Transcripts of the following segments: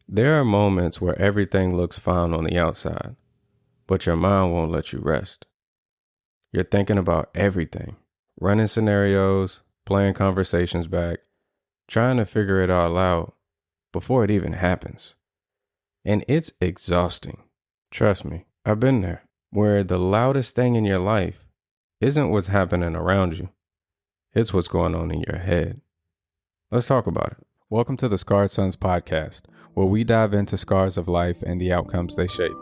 There are moments where everything looks fine on the outside, but your mind won't let you rest. You're thinking about everything, running scenarios, playing conversations back, trying to figure it all out before it even happens. And it's exhausting. Trust me, I've been there, where the loudest thing in your life isn't what's happening around you. It's what's going on in your head. Let's talk about it. Welcome to the Scarred Sons podcast, where we dive into scars of life and the outcomes they shape.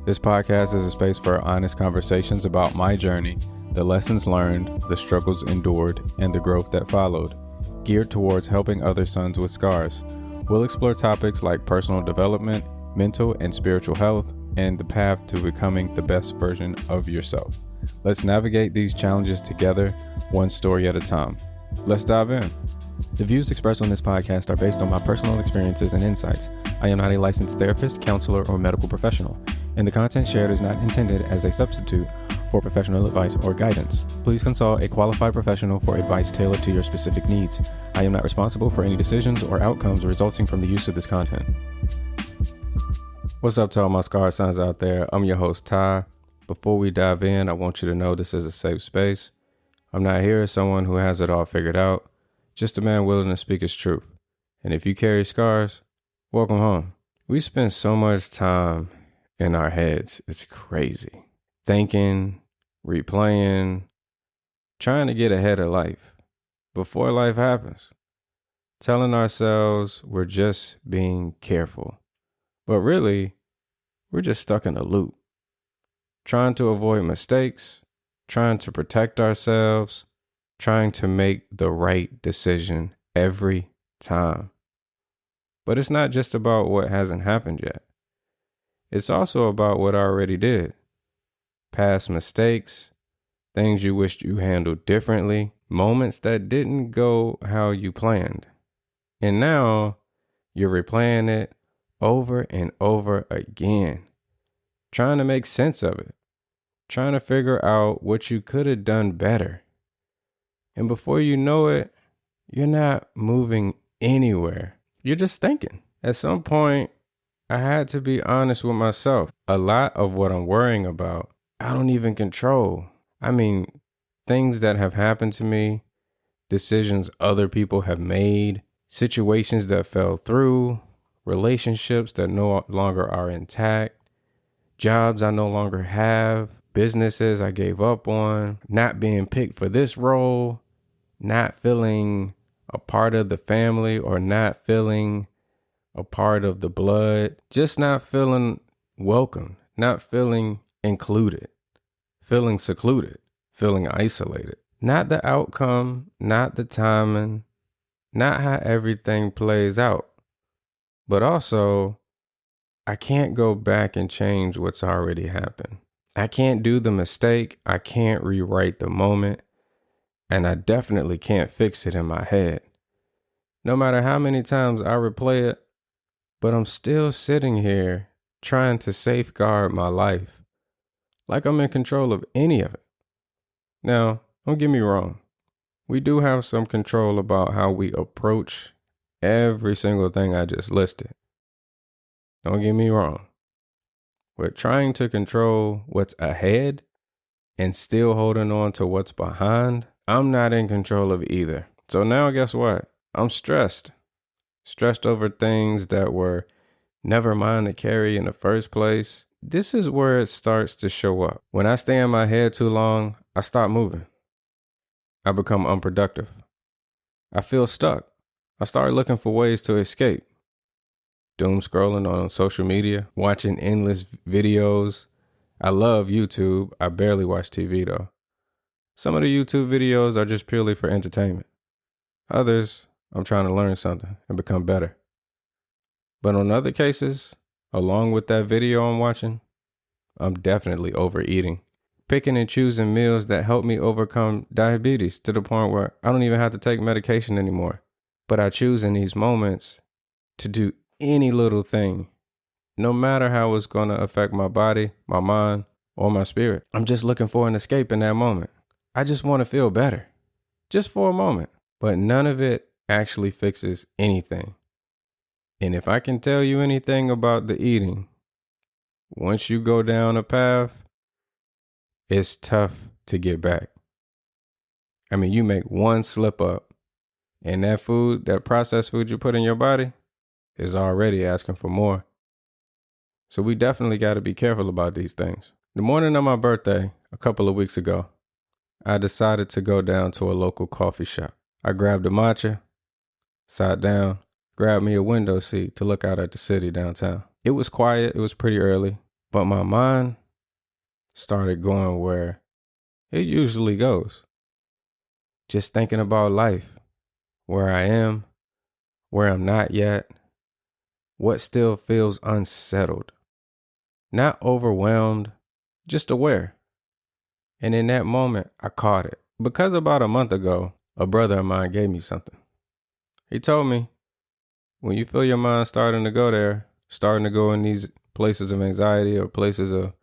This podcast is a space for honest conversations about my journey, the lessons learned, the struggles endured, and the growth that followed, geared towards helping other sons with scars. We'll explore topics like personal development, mental and spiritual health, and the path to becoming the best version of yourself. Let's navigate these challenges together, one story at a time. Let's dive in. The views expressed on this podcast are based on my personal experiences and insights. I am not a licensed therapist, counselor, or medical professional, and the content shared is not intended as a substitute for professional advice or guidance. Please consult a qualified professional for advice tailored to your specific needs. I am not responsible for any decisions or outcomes resulting from the use of this content. What's up to all my Scarred Sons out there? I'm your host, Ty. Before we dive in, I want you to know this is a safe space. I'm not here as someone who has it all figured out, just a man willing to speak his truth. And if you carry scars, welcome home. We spend so much time in our heads, it's crazy. Thinking, replaying, trying to get ahead of life before life happens. Telling ourselves we're just being careful. But really, we're just stuck in a loop. Trying to avoid mistakes, trying to protect ourselves, trying to make the right decision every time. But it's not just about what hasn't happened yet. It's also about what I already did. Past mistakes, things you wished you handled differently, moments that didn't go how you planned. And now you're replaying it over and over again, trying to make sense of it, trying to figure out what you could have done better. And before you know it, you're not moving anywhere. You're just thinking. At some point, I had to be honest with myself. A lot of what I'm worrying about, I don't even control. I mean, things that have happened to me, decisions other people have made, situations that fell through, relationships that no longer are intact, jobs I no longer have, businesses I gave up on, not being picked for this role, not feeling a part of the family or not feeling a part of the blood, just not feeling welcome, not feeling included, feeling secluded, feeling isolated. Not the outcome, not the timing, not how everything plays out. But also, I can't go back and change what's already happened. I can't do the mistake. I can't rewrite the moment. And I definitely can't fix it in my head. No matter how many times I replay it, but I'm still sitting here trying to safeguard my life like I'm in control of any of it. Now, don't get me wrong. We do have some control about how we approach every single thing I just listed. Don't get me wrong. We're trying to control what's ahead and still holding on to what's behind. I'm not in control of either. So now guess what? I'm stressed. Stressed over things that were never mine to carry in the first place. This is where it starts to show up. When I stay in my head too long, I stop moving. I become unproductive. I feel stuck. I start looking for ways to escape. Doom scrolling on social media, watching endless videos. I love YouTube. I barely watch TV though. Some of the YouTube videos are just purely for entertainment. Others, I'm trying to learn something and become better. But on other cases, along with that video I'm watching, I'm definitely overeating. Picking and choosing meals that help me overcome diabetes to the point where I don't even have to take medication anymore. But I choose in these moments to do any little thing, no matter how it's going to affect my body, my mind, or my spirit. I'm just looking for an escape in that moment. I just want to feel better, just for a moment. But none of it actually fixes anything. And if I can tell you anything about the eating, once you go down a path, it's tough to get back. I mean, you make one slip up and that food, that processed food you put in your body is already asking for more. So we definitely got to be careful about these things. The morning of my birthday, a couple of weeks ago, I decided to go down to a local coffee shop. I grabbed a matcha, sat down, grabbed me a window seat to look out at the city downtown. It was quiet. It was pretty early, but my mind started going where it usually goes. Just thinking about life, where I am, where I'm not yet, what still feels unsettled. Not overwhelmed, just aware. And in that moment, I caught it. Because about a month ago, a brother of mine gave me something. He told me, when you feel your mind starting to go there, starting to go in these places of anxiety or places of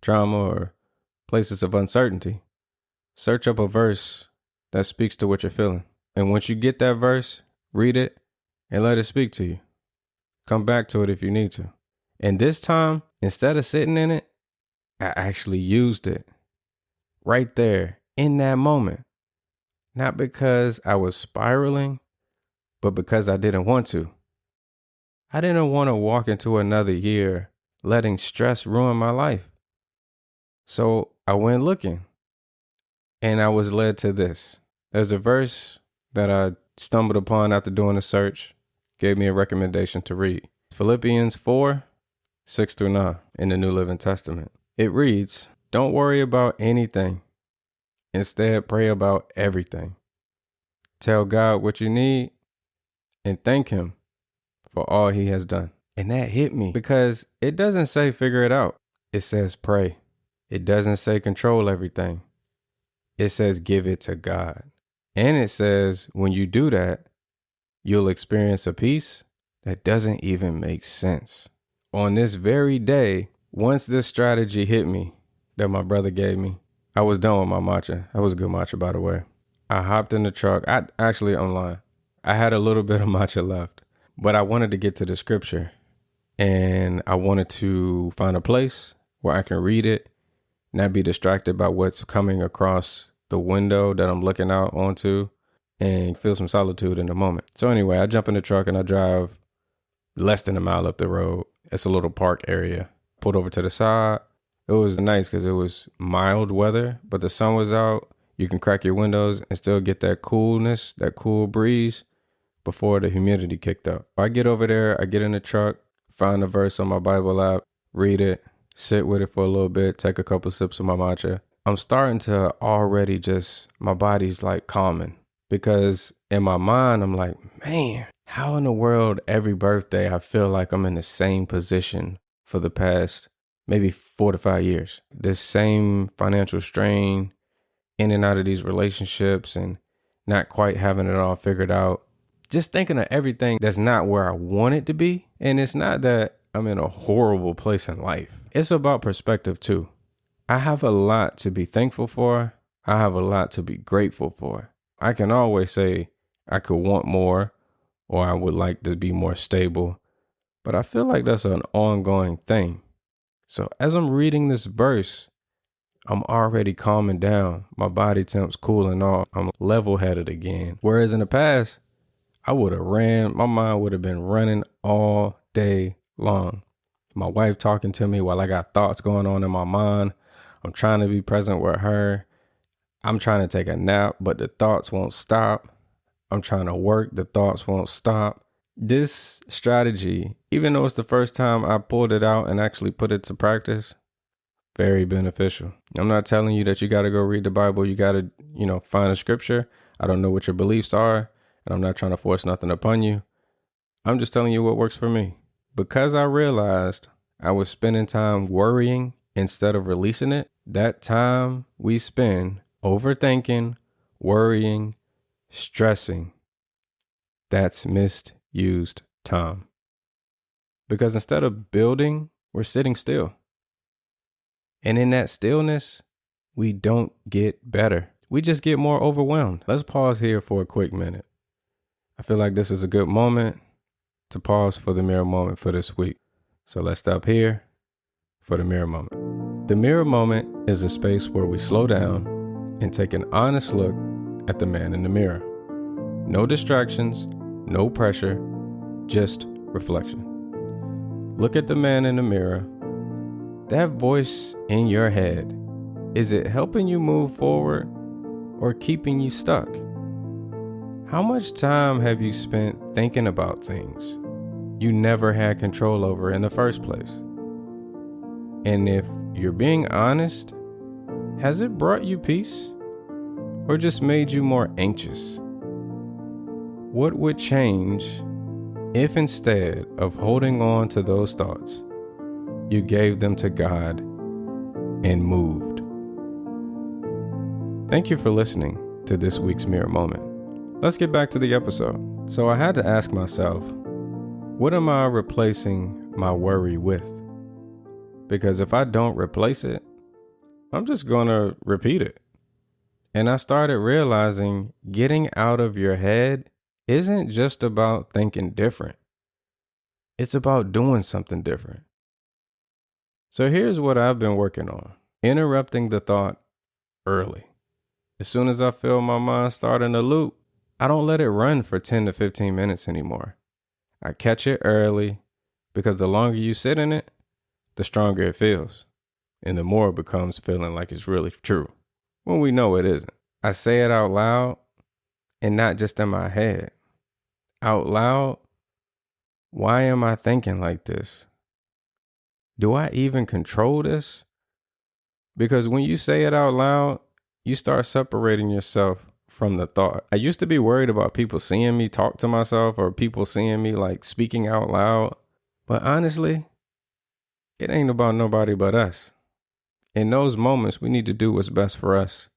trauma or places of uncertainty, search up a verse that speaks to what you're feeling. And once you get that verse, read it and let it speak to you. Come back to it if you need to. And this time, instead of sitting in it, I actually used it right there in that moment. Not because I was spiraling, but because I didn't want to. I didn't want to walk into another year letting stress ruin my life. So I went looking and I was led to this. There's a verse that I stumbled upon after doing a search, gave me a recommendation to read. Philippians 4:6-9 in the New Living Testament. It reads, "Don't worry about anything. Instead, pray about everything. Tell God what you need and thank Him for all He has done." And that hit me because it doesn't say figure it out. It says pray. It doesn't say control everything. It says give it to God. And it says when you do that, you'll experience a peace that doesn't even make sense. On this very day, once this strategy hit me that my brother gave me, I was done with my matcha. That was good matcha, by the way. I hopped in the truck. I'm lying. I had a little bit of matcha left, but I wanted to get to the scripture and I wanted to find a place where I can read it, not be distracted by what's coming across the window that I'm looking out onto, and feel some solitude in the moment. So anyway, I jump in the truck and I drive less than a mile up the road. It's a little park area. Pulled over to the side. It was nice because it was mild weather, but the sun was out. You can crack your windows and still get that coolness, that cool breeze before the humidity kicked up. I get over there, I get in the truck, find a verse on my Bible app, read it, sit with it for a little bit, take a couple sips of my matcha. I'm starting to already my body's like calming, because in my mind, I'm like, man, how in the world every birthday I feel like I'm in the same position for the past maybe 4 to 5 years. This same financial strain, in and out of these relationships and not quite having it all figured out. Just thinking of everything that's not where I want it to be. And it's not that I'm in a horrible place in life. It's about perspective too. I have a lot to be thankful for. I have a lot to be grateful for. I can always say I could want more or I would like to be more stable, but I feel like that's an ongoing thing. So as I'm reading this verse, I'm already calming down. My body temp's cooling off. I'm level-headed again. Whereas in the past, I would have ran. My mind would have been running all day long. My wife talking to me while I got thoughts going on in my mind. I'm trying to be present with her. I'm trying to take a nap, but the thoughts won't stop. I'm trying to work. The thoughts won't stop. This strategy, even though it's the first time I pulled it out and actually put it to practice, very beneficial. I'm not telling you that you got to go read the Bible. You got to, find a scripture. I don't know what your beliefs are, and I'm not trying to force nothing upon you. I'm just telling you what works for me. Because I realized I was spending time worrying instead of releasing it, that time we spend overthinking, worrying, stressing, that's misused time. Because instead of building, we're sitting still. And in that stillness, we don't get better. We just get more overwhelmed. Let's pause here for a quick minute. I feel like this is a good moment to pause for the mirror moment for this week. So let's stop here for the mirror moment. The mirror moment is a space where we slow down and take an honest look at the man in the mirror. No distractions, no pressure, just reflection. Look at the man in the mirror. That voice in your head, is it helping you move forward or keeping you stuck? How much time have you spent thinking about things you never had control over in the first place? And if you're being honest, has it brought you peace or just made you more anxious? What would change if instead of holding on to those thoughts, you gave them to God and moved? Thank you for listening to this week's Mirror Moment. Let's get back to the episode. So I had to ask myself, what am I replacing my worry with? Because if I don't replace it, I'm just going to repeat it. And I started realizing getting out of your head isn't just about thinking different. It's about doing something different. So here's what I've been working on. Interrupting the thought early. As soon as I feel my mind starting to loop, I don't let it run for 10 to 15 minutes anymore. I catch it early because the longer you sit in it, the stronger it feels. And the more it becomes feeling like it's really true, when we know it isn't. I say it out loud and not just in my head. Out loud, why am I thinking like this? Do I even control this? Because when you say it out loud, you start separating yourself from the thought. I used to be worried about people seeing me talk to myself or people seeing me like speaking out loud. But honestly, it ain't about nobody but us. In those moments, we need to do what's best for us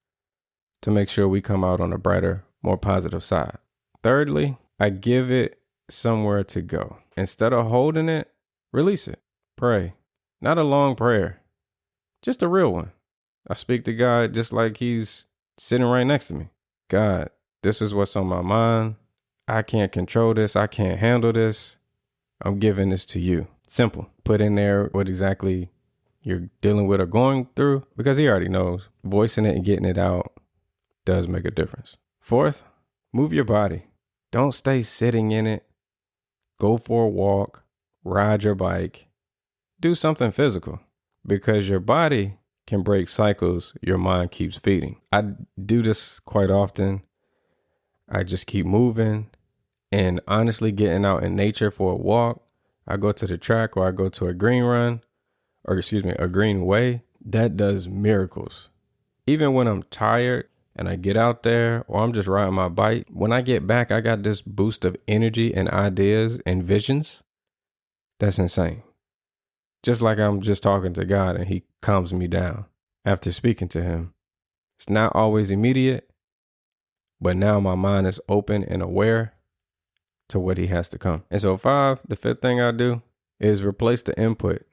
to make sure we come out on a brighter, more positive side. Thirdly, I give it somewhere to go. Instead of holding it, release it. Pray. Not a long prayer, just a real one. I speak to God just like he's sitting right next to me. God, this is what's on my mind. I can't control this. I can't handle this. I'm giving this to you. Simple. Put in there what exactly you're dealing with or going through, because he already knows. Voicing it and getting it out does make a difference. Fourth, move your body. Don't stay sitting in it. Go for a walk, ride your bike, do something physical, because your body can break cycles your mind keeps feeding. I do this quite often. I just keep moving and honestly getting out in nature for a walk. I go to the track or I go to a green way. That does miracles. Even when I'm tired and I get out there or I'm just riding my bike, when I get back, I got this boost of energy and ideas and visions. That's insane. Just like I'm just talking to God and he calms me down after speaking to him. It's not always immediate, but now my mind is open and aware to what he has to come. And so the fifth thing I do is replace the input.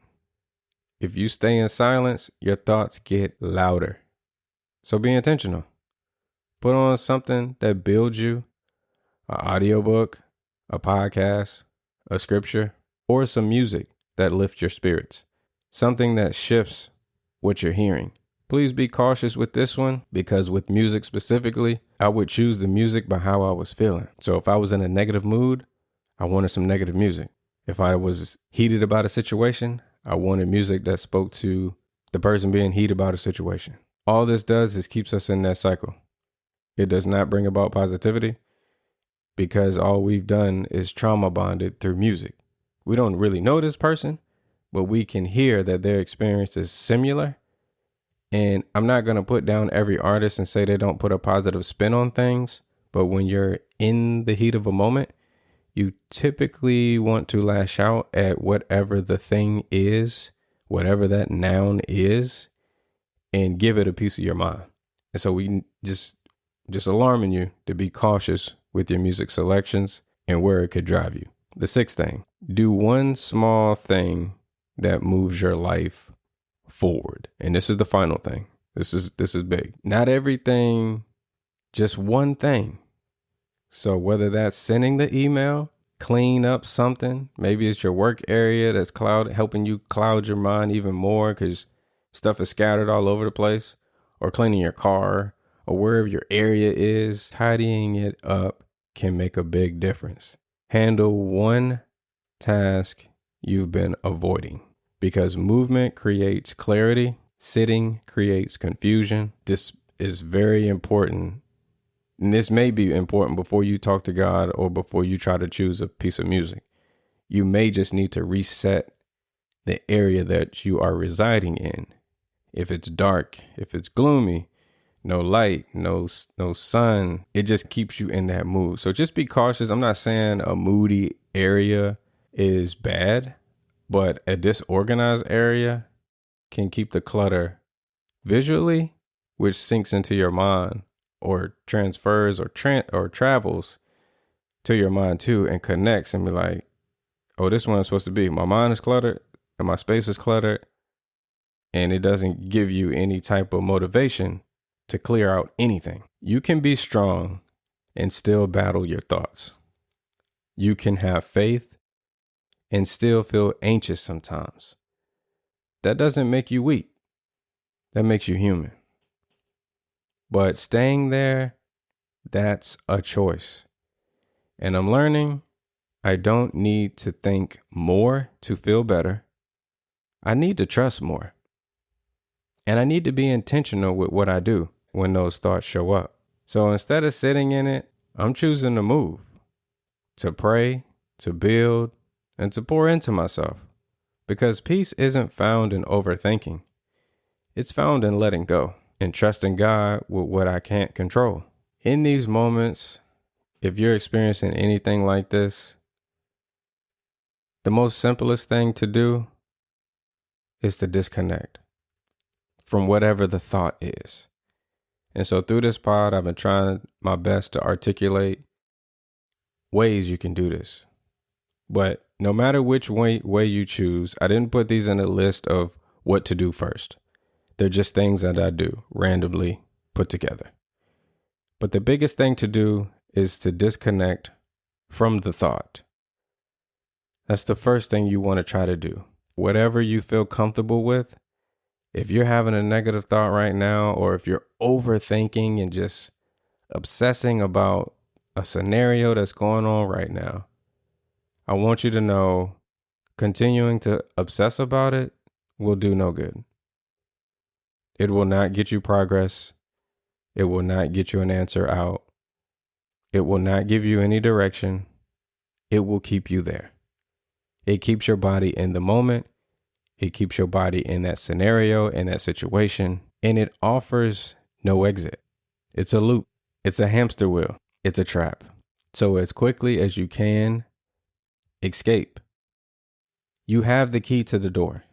If you stay in silence, your thoughts get louder. So be intentional. Put on something that builds you, an audiobook, a podcast, a scripture, or some music that lifts your spirits. Something that shifts what you're hearing. Please be cautious with this one, because with music specifically, I would choose the music by how I was feeling. So if I was in a negative mood, I wanted some negative music. If I was heated about a situation, I wanted music that spoke to the person being heated about a situation. All this does is keeps us in that cycle. It does not bring about positivity, because all we've done is trauma bonded through music. We don't really know this person, but we can hear that their experience is similar. And I'm not going to put down every artist and say they don't put a positive spin on things. But when you're in the heat of a moment, you typically want to lash out at whatever the thing is, whatever that noun is, and give it a piece of your mind. And so we just alarming you to be cautious with your music selections and where it could drive you. The sixth thing, do one small thing that moves your life forward. And this is the final thing. This is big. Not everything, just one thing. So whether that's sending the email, clean up something. Maybe it's your work area that's helping you cloud your mind even more because stuff is scattered all over the place, or cleaning your car or wherever your area is. Tidying it up can make a big difference. Handle one task you've been avoiding, because movement creates clarity. Sitting creates confusion. This is very important. And this may be important before you talk to God or before you try to choose a piece of music. You may just need to reset the area that you are residing in. If it's dark, if it's gloomy, no light, no sun, it just keeps you in that mood. So just be cautious. I'm not saying a moody area is bad, but a disorganized area can keep the clutter visually, which sinks into your mind or transfers or travels to your mind too, and connects and be like, oh, this one's supposed to be. My mind is cluttered and my space is cluttered, and it doesn't give you any type of motivation to clear out anything. You can be strong and still battle your thoughts. You can have faith and still feel anxious sometimes. That doesn't make you weak. That makes you human. But staying there, that's a choice. And I'm learning I don't need to think more to feel better. I need to trust more. And I need to be intentional with what I do when those thoughts show up. So instead of sitting in it, I'm choosing to move, to pray, to build, and to pour into myself. Because peace isn't found in overthinking. It's found in letting go and trusting God with what I can't control. In these moments, if you're experiencing anything like this, the most simplest thing to do is to disconnect from whatever the thought is. And so through this pod, I've been trying my best to articulate ways you can do this. But no matter which way you choose, I didn't put these in a list of what to do first. They're just things that I do randomly put together. But the biggest thing to do is to disconnect from the thought. That's the first thing you want to try to do. Whatever you feel comfortable with, if you're having a negative thought right now, or if you're overthinking and just obsessing about a scenario that's going on right now, I want you to know continuing to obsess about it will do no good. It will not get you progress. It will not get you an answer out. It will not give you any direction. It will keep you there. It keeps your body in the moment. It keeps your body in that scenario, in that situation, and it offers no exit. It's a loop. It's a hamster wheel. It's a trap. So as quickly as you can, escape. You have the key to the door.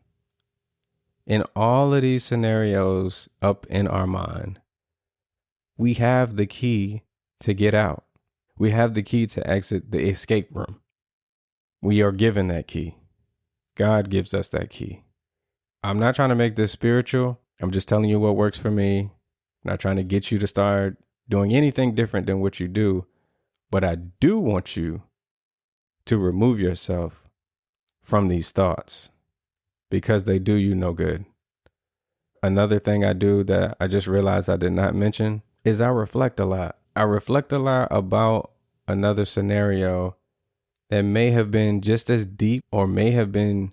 In all of these scenarios up in our mind, we have the key to get out. We have the key to exit the escape room. We are given that key. God gives us that key. I'm not trying to make this spiritual. I'm just telling you what works for me. I'm not trying to get you to start doing anything different than what you do. But I do want you to remove yourself from these thoughts because they do you no good. Another thing I do that I just realized I did not mention is I reflect a lot. I reflect a lot about another scenario that may have been just as deep or may have been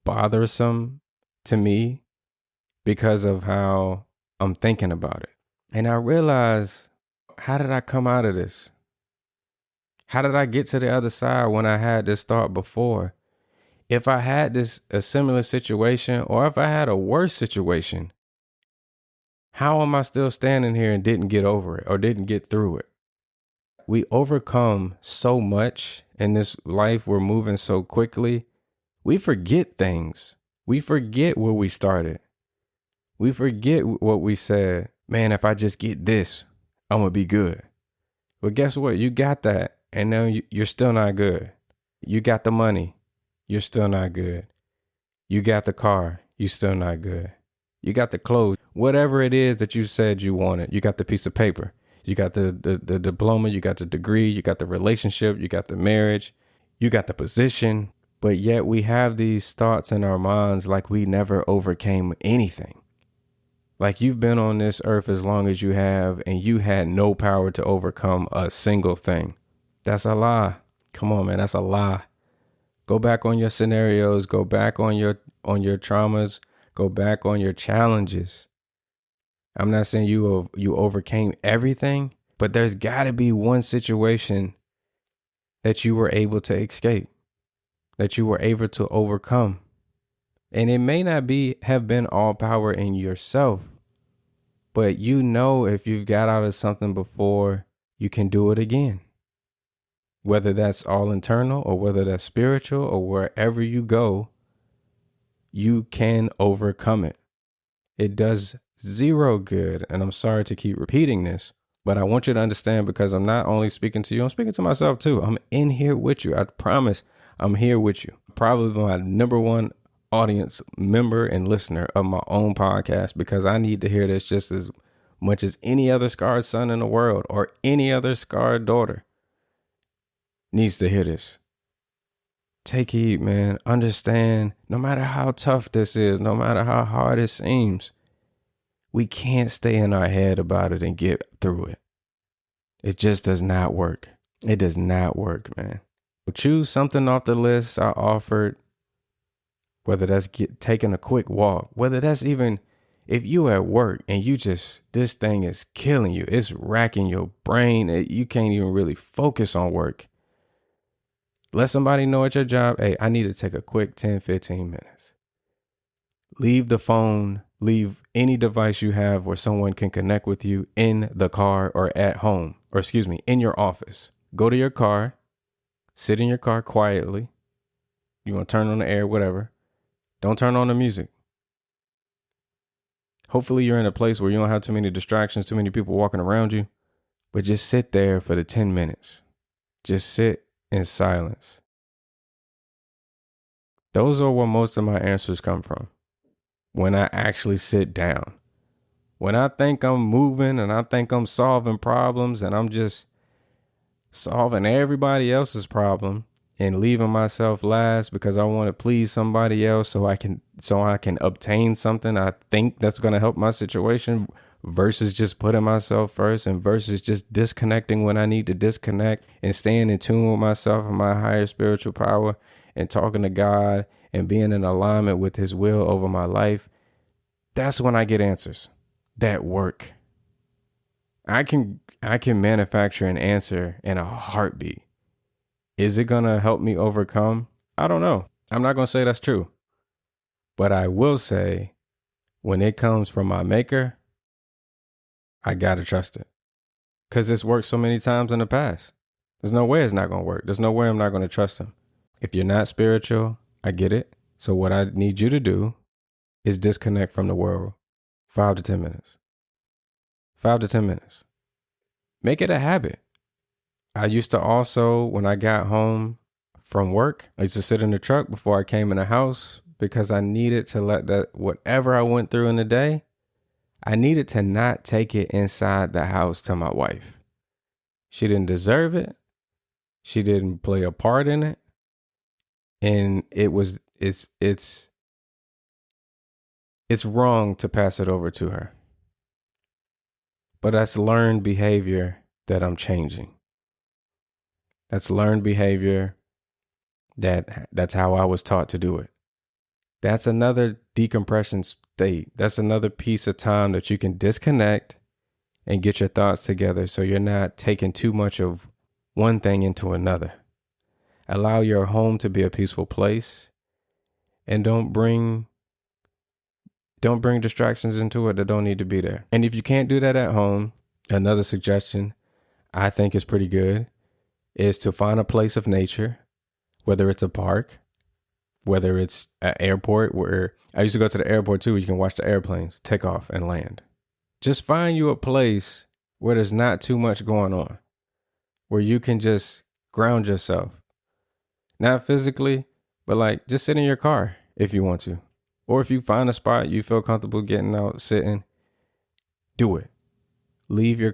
bothersome to me because of how I'm thinking about it. And I realize, how did I come out of this? How did I get to the other side when I had this thought before? If I had a similar situation, or if I had a worse situation, how am I still standing here and didn't get over it or didn't get through it? We overcome so much in this life. We're moving so quickly. We forget things. We forget where we started. We forget what we said. Man, if I just get this, I'm going to be good. Well, guess what? You got that. And now you're still not good. You got the money. You're still not good. You got the car. You're still not good. You got the clothes. Whatever it is that you said you wanted. You got the piece of paper. You got the diploma. You got the degree. You got the relationship. You got the marriage. You got the position, but yet we have these thoughts in our minds like we never overcame anything. Like you've been on this earth as long as you have, and you had no power to overcome a single thing. That's a lie. Come on, man. That's a lie. Go back on your scenarios. Go back on your traumas. Go back on your challenges. I'm not saying you overcame everything, but there's got to be one situation that you were able to escape, that you were able to overcome. And it may not have been all power in yourself, but if you've got out of something before, you can do it again. Whether that's all internal or whether that's spiritual or wherever you go, you can overcome it. It does zero good. And I'm sorry to keep repeating this, but I want you to understand, because I'm not only speaking to you, I'm speaking to myself too. I'm in here with you. I promise I'm here with you. Probably my number one audience member and listener of my own podcast, because I need to hear this just as much as any other scarred son in the world or any other scarred daughter needs to hear this. Take heed, man. Understand, no matter how tough this is, no matter how hard it seems, we can't stay in our head about it and get through it. It just does not work. It does not work, man. Choose something off the list I offered, whether that's taking a quick walk, whether that's even if you at work and this thing is killing you, it's racking your brain, you can't even really focus on work. Let somebody know at your job, hey, I need to take a quick 10, 15 minutes. Leave the phone, leave any device you have where someone can connect with you in the car or at home, in your office. Go to your car, sit in your car quietly. You want to turn on the air, whatever. Don't turn on the music. Hopefully you're in a place where you don't have too many distractions, too many people walking around you, but just sit there for the 10 minutes. Just sit in silence. Those are where most of my answers come from. When I actually sit down. When I think I'm moving and I think I'm solving problems and I'm just solving everybody else's problem and leaving myself last because I want to please somebody else so I can obtain something I think that's going to help my situation, versus just putting myself first, and versus just disconnecting when I need to disconnect and staying in tune with myself and my higher spiritual power and talking to God and being in alignment with his will over my life. That's when I get answers that work. I can manufacture an answer in a heartbeat. Is it going to help me overcome? I don't know. I'm not going to say that's true. But I will say, when it comes from my maker, I got to trust it. Because it's worked so many times in the past. There's no way it's not going to work. There's no way I'm not going to trust him. If you're not spiritual, I get it. So what I need you to do is disconnect from the world 5 to 10 minutes. 5 to 10 minutes. Make it a habit. I used to also, when I got home from work, I used to sit in the truck before I came in the house, because I needed to let that, whatever I went through in the day, I needed to not take it inside the house to my wife. She didn't deserve it. She didn't play a part in it. And it's wrong to pass it over to her. But that's learned behavior that I'm changing. That's learned behavior that's how I was taught to do it. That's another decompression state. That's another piece of time that you can disconnect and get your thoughts together so you're not taking too much of one thing into another. Allow your home to be a peaceful place, and don't bring distractions into it that don't need to be there. And if you can't do that at home, another suggestion I think is pretty good is to find a place of nature, whether it's a park, whether it's an airport, where I used to go to the airport too, where you can watch the airplanes take off and land. Just find you a place where there's not too much going on, where you can just ground yourself. Not physically, but like just sit in your car if you want to. Or if you find a spot you feel comfortable getting out, sitting, do it. leave your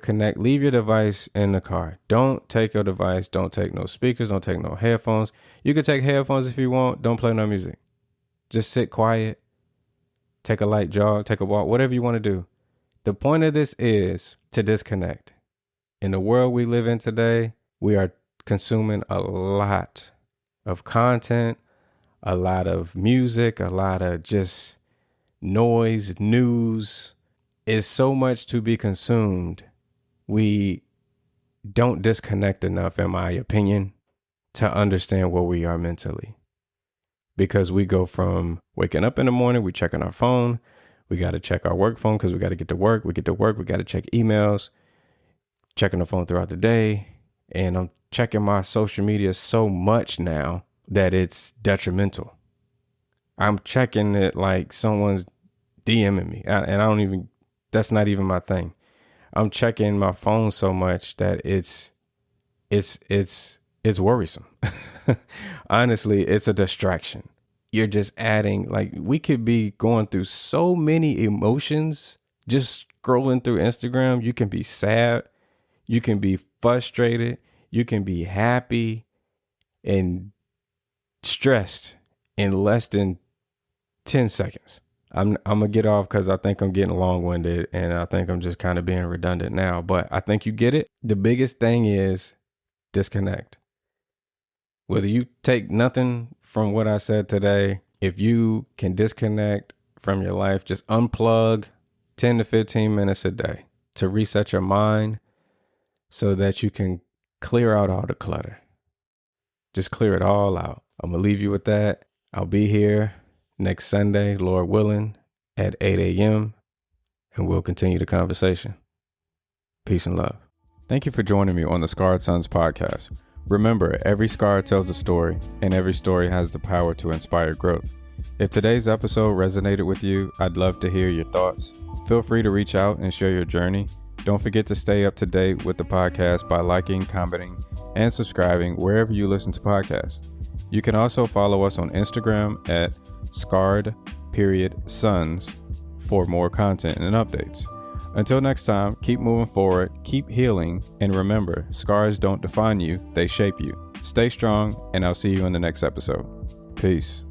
device in the car. Don't take your device. Don't take no speakers. Don't take no headphones. You can take headphones if you want. Don't play no music. Just sit quiet. Take a light jog. Take a walk. Whatever you want to do. The point of this is to disconnect. In the world we live in today, we are consuming a lot of content, a lot of music, a lot of just noise, news. Is so much to be consumed. We don't disconnect enough, in my opinion, to understand where we are mentally. Because we go from waking up in the morning, we checking our phone. We got to check our work phone because we got to get to work. We get to work, we got to check emails, checking the phone throughout the day. And I'm checking my social media so much now that it's detrimental. I'm checking it like someone's DMing me. And that's not even my thing. I'm checking my phone so much that it's worrisome. Honestly, it's a distraction. You're just adding, like, we could be going through so many emotions just scrolling through Instagram. You can be sad. You can be frustrated. You can be happy and stressed in less than 10 seconds. I'm going to get off because I think I'm getting long-winded and I think I'm just kind of being redundant now, but I think you get it. The biggest thing is disconnect. Whether you take nothing from what I said today, if you can disconnect from your life, just unplug 10 to 15 minutes a day to reset your mind so that you can clear out all the clutter. Just clear it all out. I'm going to leave you with that. I'll be here next Sunday, Lord willing, at 8 a.m. and we'll continue the conversation. Peace and love. Thank you for joining me on the Scarred Sons podcast. Remember, every scar tells a story, and every story has the power to inspire growth. If today's episode resonated with you, I'd love to hear your thoughts. Feel free to reach out and share your journey. Don't forget to stay up to date with the podcast by liking, commenting, and subscribing wherever you listen to podcasts. You can also follow us on Instagram at scarred.sons for more content and updates. Until next time, keep moving forward, keep healing, and remember, scars don't define you, they shape you. Stay strong, and I'll see you in the next episode. Peace.